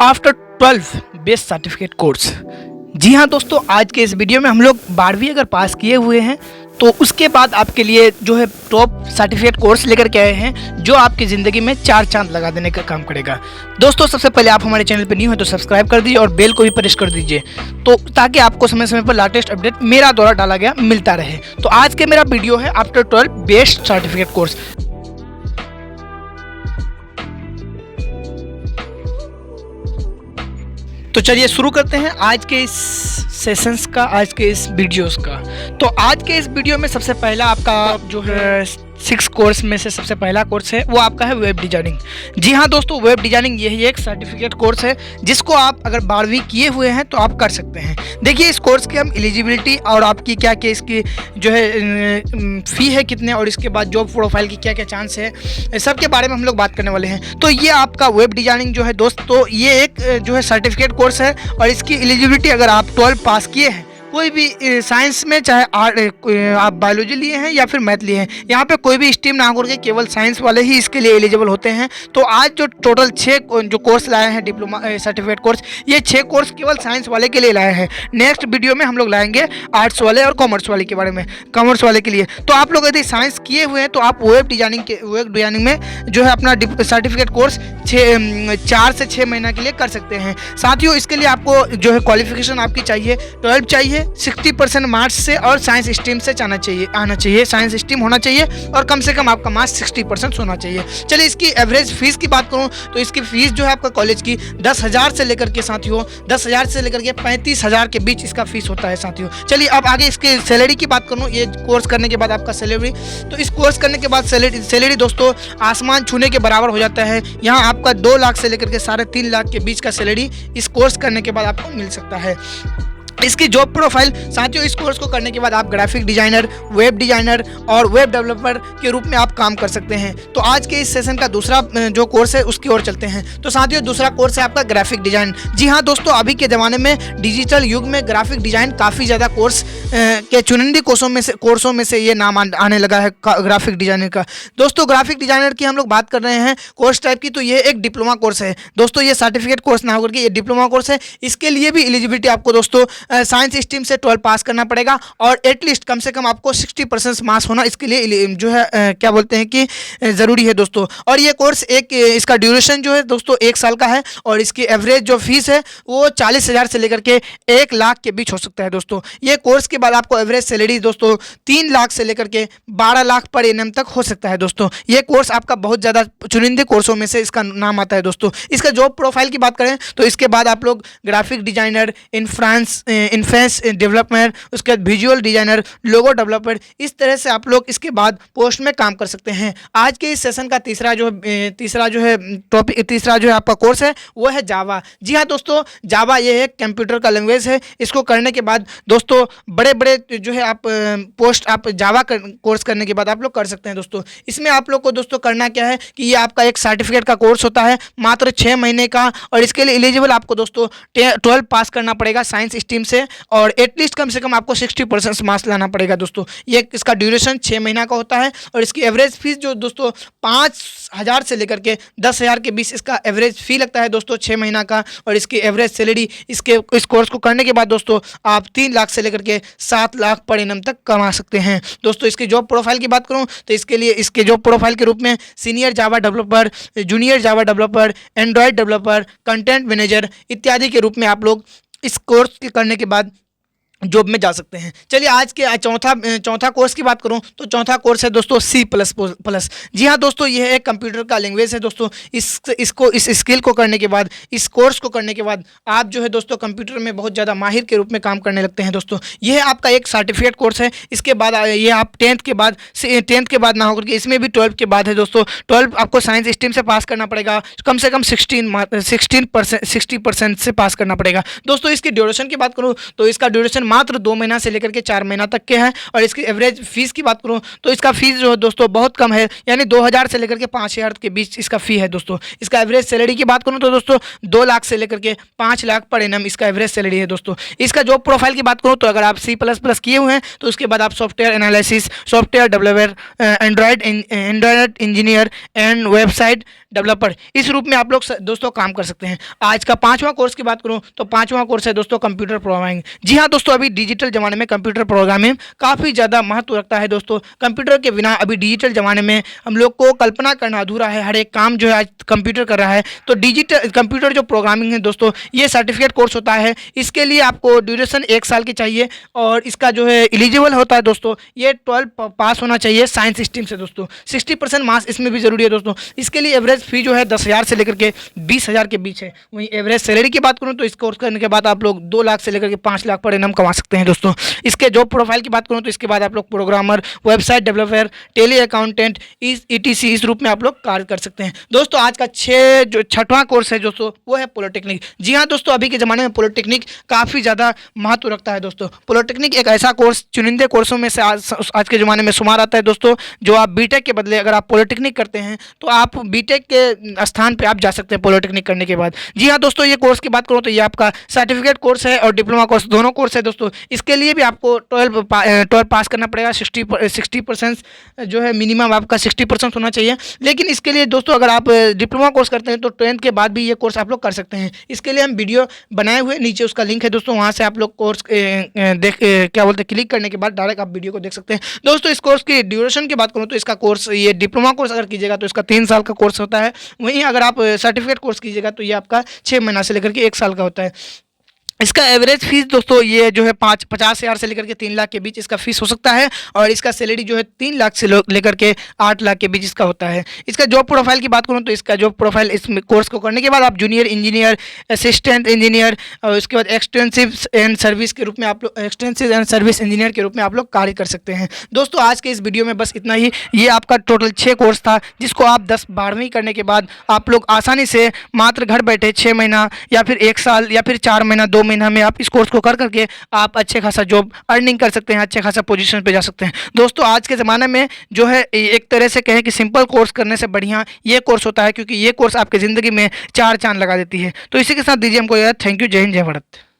After 12 best certificate course. जी हाँ दोस्तों, आज के इस वीडियो में हम लोग 12वीं अगर पास किए हुए हैं तो उसके बाद आपके लिए जो है टॉप सर्टिफिकेट कोर्स लेकर के आए हैं जो आपकी ज़िंदगी में 4 चांद लगा देने का काम करेगा। दोस्तों सबसे पहले आप हमारे चैनल पर न्यू हैं तो सब्सक्राइब कर दीजिए और बेल को भी प्रेस कर दीजिए तो ताकि आपको समय समय पर लेटेस्ट अपडेट मेरा द्वारा डाला गया मिलता रहे। तो आज के मेरा वीडियो है आफ्टर 12 बेस्ट सर्टिफिकेट कोर्स। तो चलिए शुरू करते हैं आज के इस सेशंस का, आज के इस वीडियोस का। तो आज के इस वीडियो में सबसे पहला आपका जो है 6 कोर्स में से सबसे पहला कोर्स है वो आपका है वेब डिजाइनिंग। जी हाँ दोस्तों, वेब डिजाइनिंग यही एक सर्टिफिकेट कोर्स है जिसको आप अगर 12वीं किए हुए हैं तो आप कर सकते हैं। देखिए इस कोर्स की हम एलिजिबिलिटी और आपकी क्या क्या इसकी जो है फ़ी है कितने और इसके बाद जॉब प्रोफाइल की क्या क्या चांस है सब के बारे में हम लोग बात करने वाले हैं। तो ये आपका वेब डिजाइनिंग जो है दोस्तों ये एक जो है सर्टिफिकेट कोर्स है और इसकी एलिजिबिलिटी अगर आप 12 पास किए हैं कोई भी साइंस में, चाहे आप बायोलॉजी लिए हैं या फिर मैथ लिए हैं, यहाँ पे कोई भी स्ट्रीम ना होकर के केवल साइंस वाले ही इसके लिए एलिजिबल होते हैं। तो आज जो टोटल 6 जो कोर्स लाए हैं डिप्लोमा सर्टिफिकेट कोर्स, ये 6 कोर्स केवल साइंस वाले के लिए लाए हैं। नेक्स्ट वीडियो में हम लोग लाएंगे आर्ट्स वाले और कॉमर्स वाले के बारे में, कॉमर्स वाले के लिए। तो आप लोग यदि साइंस किए हुए हैं तो आप वेब डिजाइनिंग में जो है अपना सर्टिफिकेट कोर्स 4 से 6 महीना के लिए कर सकते हैं। साथियों इसके लिए आपको जो है क्वालिफिकेशन आपकी चाहिए 12 चाहिए, 60% मार्क्स से और साइंस स्ट्रीम से आना चाहिए, साइंस स्ट्रीम होना चाहिए और कम से कम आपका मार्क्स 60% होना चाहिए। चलिए इसकी एवरेज फीस की बात करूं तो इसकी फीस जो है आपका कॉलेज की 10,000 से लेकर के साथियों 10,000 से लेकर के 35,000 के बीच इसका फीस होता है साथियों। चलिए अब आगे इसके सैलरी की बात करूं, ये कोर्स करने के बाद आपका सैलरी, तो इस कोर्स करने के बाद सैलरी दोस्तों आसमान छूने के बराबर हो जाता है। यहाँ आपका 2 लाख से लेकर के 3.5 लाख के बीच का सैलरी इस कोर्स करने के बाद आपको मिल सकता है। इसकी जॉब प्रोफाइल साथियों, इस कोर्स को करने के बाद आप ग्राफिक डिजाइनर, वेब डिजाइनर और वेब डेवलपर के रूप में आप काम कर सकते हैं। तो आज के इस सेशन का दूसरा जो कोर्स है उसकी ओर चलते हैं। तो साथियों दूसरा कोर्स है आपका ग्राफिक डिजाइन। जी हाँ दोस्तों, अभी के ज़माने में डिजिटल युग में ग्राफिक डिजाइन काफ़ी ज़्यादा कोर्स के चुनिंदी कोर्सों में से ये नाम आने लगा है ग्राफिक डिजाइनर का। दोस्तों ग्राफिक डिजाइनर की हम लोग बात कर रहे हैं कोर्स टाइप की, तो ये एक डिप्लोमा कोर्स है दोस्तों। ये सर्टिफिकेट कोर्स ना होकर के ये डिप्लोमा कोर्स है। इसके लिए भी एलिजिबिलिटी आपको दोस्तों साइंस स्ट्रीम से 12 पास करना पड़ेगा और एटलीस्ट कम से कम आपको 60% मार्क्स होना इसके लिए जो है क्या बोलते हैं कि ज़रूरी है दोस्तों। और ये कोर्स इसका ड्यूरेशन जो है दोस्तों 1 साल का है और इसकी एवरेज जो फीस है वो 40,000 से लेकर के 1 लाख के बीच हो सकता है दोस्तों। ये कोर्स के बाद आपको एवरेज सैलरी दोस्तों 3 लाख से लेकर के 12 लाख पर एनम तक हो सकता है दोस्तों। ये कोर्स आपका बहुत ज़्यादा चुनिंदे कोर्सों में से इसका नाम आता है दोस्तों। इसका जॉब प्रोफाइल की बात करें तो इसके बाद आप लोग ग्राफिक डिजाइनर, इन्फेंस डेवलपमेंट, उसके बाद विजुअल डिजाइनर, लोगो डेवलपर, इस तरह से आप लोग इसके बाद पोस्ट में काम कर सकते हैं। आज के इस सेशन का तीसरा जो है आपका कोर्स है वो है जावा। जी हाँ दोस्तों, जावा ये एक कंप्यूटर का लैंग्वेज है। इसको करने के बाद दोस्तों बड़े बड़े जो है आप जावा कोर्स करने के बाद आप लोग कर सकते हैं दोस्तों। इसमें आप लोग को दोस्तों करना क्या है कि ये आपका एक सर्टिफिकेट का कोर्स होता है मात्र 6 महीने का और इसके लिए एलिजिबल आपको दोस्तों 12 पास करना पड़ेगा साइंस स्ट्रीम से और एटलीस्ट कम से कम आपको 60% मार्क्स लाना पड़ेगा दोस्तों। ये इसका ड्यूरेशन 6 महीना का होता है और इसकी एवरेज फीस जो दोस्तों 5,000 से लेकर के 10,000 के बीच इसका एवरेज फी लगता है दोस्तों 6 महीना का। और इसकी एवरेज सैलरी इस कोर्स को करने के बाद दोस्तों आप 3 लाख से लेकर के 7 लाख पर एनम तक कमा सकते हैं दोस्तों। इसकी जॉब प्रोफाइल की बात करूं तो इसके लिए इसके जॉब प्रोफाइल के रूप में senior Java developer, junior Java developer, Android developer, content manager इत्यादि के रूप में आप लोग इस कोर्स के करने के बाद जॉब में जा सकते हैं। चलिए आज के चौथा कोर्स की बात करूं तो चौथा कोर्स है दोस्तों C++। जी हाँ दोस्तों, यह एक कंप्यूटर का लैंग्वेज है दोस्तों। इस स्किल को करने के बाद, इस कोर्स को करने के बाद आप जो है दोस्तों कंप्यूटर में बहुत ज़्यादा माहिर के रूप में काम करने लगते हैं दोस्तों। यह आपका एक सर्टिफिकेट कोर्स है। इसके बाद ये आप 10th के बाद ना होकर के इसमें भी 12 के बाद है दोस्तों। 12 आपको साइंस स्ट्रीम से पास करना पड़ेगा, कम से कम 60% से पास करना पड़ेगा दोस्तों। इसकी ड्यूरेशन की बात करूँ तो इसका ड्यूरेशन मात्र 2 महीना से लेकर के 4 महीना तक के हैं। और इसकी एवरेज फीस की बात करूँ तो इसका फीस जो है दोस्तों बहुत कम है, यानी 2000 से लेकर के 5000 के बीच इसका फी है दोस्तों। इसका एवरेज सैलरी की बात करूँ तो दोस्तों 2 लाख से लेकर के 5 लाख पर एनम इसका एवरेज सैलरी है दोस्तों। इसका जॉब प्रोफाइल की बात करूँ तो अगर आप C++ किए हुए हैं तो उसके बाद आप software analysis, software developer, Android engineer and website developer, इस रूप में आप लोग दोस्तों काम कर सकते हैं। आज का 5वां कोर्स की बात करूं तो 5वां कोर्स है दोस्तों कंप्यूटर प्रोग्रामिंग। जी हाँ दोस्तों, अभी डिजिटल ज़माने में कंप्यूटर प्रोग्रामिंग काफ़ी ज़्यादा महत्व रखता है दोस्तों। कंप्यूटर के बिना अभी डिजिटल ज़माने में हम लोग को कल्पना करना अधूरा है। हर एक काम जो है आज कंप्यूटर कर रहा है। तो डिजिटल कंप्यूटर जो प्रोग्रामिंग है दोस्तों, ये सर्टिफिकेट कोर्स होता है। इसके लिए आपको ड्यूरेशन 1 साल की चाहिए और इसका जो है एलिजिबल होता है दोस्तों, ये 12 पास होना चाहिए साइंस स्ट्रीम से दोस्तों। 60% मार्क्स इसमें भी जरूरी है दोस्तों। इसके लिए एवरेज फी जो है 10,000 से लेकर के 20,000 के बीच है। वहीं एवरेज सैलरी की बात करूं तो इस कोर्स करने के बाद आप लोग 2 लाख से लेकर के 5 लाख पर एनम कमा सकते हैं दोस्तों। इसके जॉब प्रोफाइल की बात करूं तो इसके बाद आप लोग programmer, website developer, tele accountant, ETC इस रूप में आप लोग कार्य कर सकते हैं दोस्तों। आज का 6वां कोर्स है दोस्तों, वो है पॉलिटेक्निक। जी हाँ दोस्तों, अभी के ज़माने में पॉलिटेक्निक काफ़ी ज़्यादा महत्व रखता है दोस्तों। पॉलिटेक्निक एक ऐसा कोर्स चुनिंदे कोर्सों में से आज के ज़माने में शुमार आता है दोस्तों, जो आप बीटेक के बदले अगर आप पॉलिटेक्निक करते हैं तो आप बीटेक के स्थान पे आप जा सकते हैं पॉलिटेक्निक करने के बाद। जी हाँ दोस्तों, ये कोर्स की बात करूँ तो ये आपका सर्टिफिकेट कोर्स है और डिप्लोमा कोर्स दोनों कोर्स है दोस्तों। इसके लिए भी आपको 12 पास करना पड़ेगा। 60% जो है मिनिमम आपका 60% होना चाहिए। लेकिन इसके लिए दोस्तों अगर आप डिप्लोमा कोर्स करते हैं तो 10th के बाद भी ये कोर्स आप लोग कर सकते हैं। इसके लिए हम वीडियो बनाए हुए, नीचे उसका लिंक है दोस्तों, वहाँ से आप लोग कोर्स क्लिक करने के बाद डायरेक्ट आप वीडियो को देख सकते हैं दोस्तों। इस कोर्स की ड्यूरेशन की बात करूँ तो इसका कोर्स, ये डिप्लोमा कोर्स अगर कीजिएगा तो इसका 3 साल का कोर्स होता है। वहीं अगर आप सर्टिफिकेट कोर्स कीजिएगा तो ये आपका 6 महीना से लेकर के 1 साल का होता है। इसका एवरेज फीस दोस्तों ये जो है 50,000 से लेकर के 3 लाख के बीच इसका फीस हो सकता है। और इसका सैलरी जो है 3 लाख से लेकर के 8 लाख के बीच इसका होता है। इसका जॉब प्रोफाइल की बात करूँ तो इसका जॉब प्रोफाइल, इस कोर्स को करने के बाद आप जूनियर इंजीनियर, असिस्टेंट इंजीनियर और उसके बाद एक्सटेंसिव एंड सर्विस के रूप में आप लोग एक्सटेंसिव एंड सर्विस इंजीनियर के रूप में आप लोग कार्य कर सकते हैं दोस्तों। आज के इस वीडियो में बस इतना ही। ये आपका टोटल 6 कोर्स था, जिसको आप 10-12वीं करने के बाद आप लोग आसानी से मात्र घर बैठे 6 महीना या फिर 1 साल या फिर 4 महीना 2 महीना में आप इस कोर्स को कर करके आप अच्छे खासा जॉब अर्निंग कर सकते हैं, अच्छे खासा पोजीशन पे जा सकते हैं दोस्तों। आज के ज़माने में जो है एक तरह से कहें कि सिंपल कोर्स करने से बढ़िया ये कोर्स होता है, क्योंकि ये कोर्स आपकी ज़िंदगी में 4 चांद लगा देती है। तो इसी के साथ दीजिए हमको यार, थैंक यू, जय हिंद, जय भारत।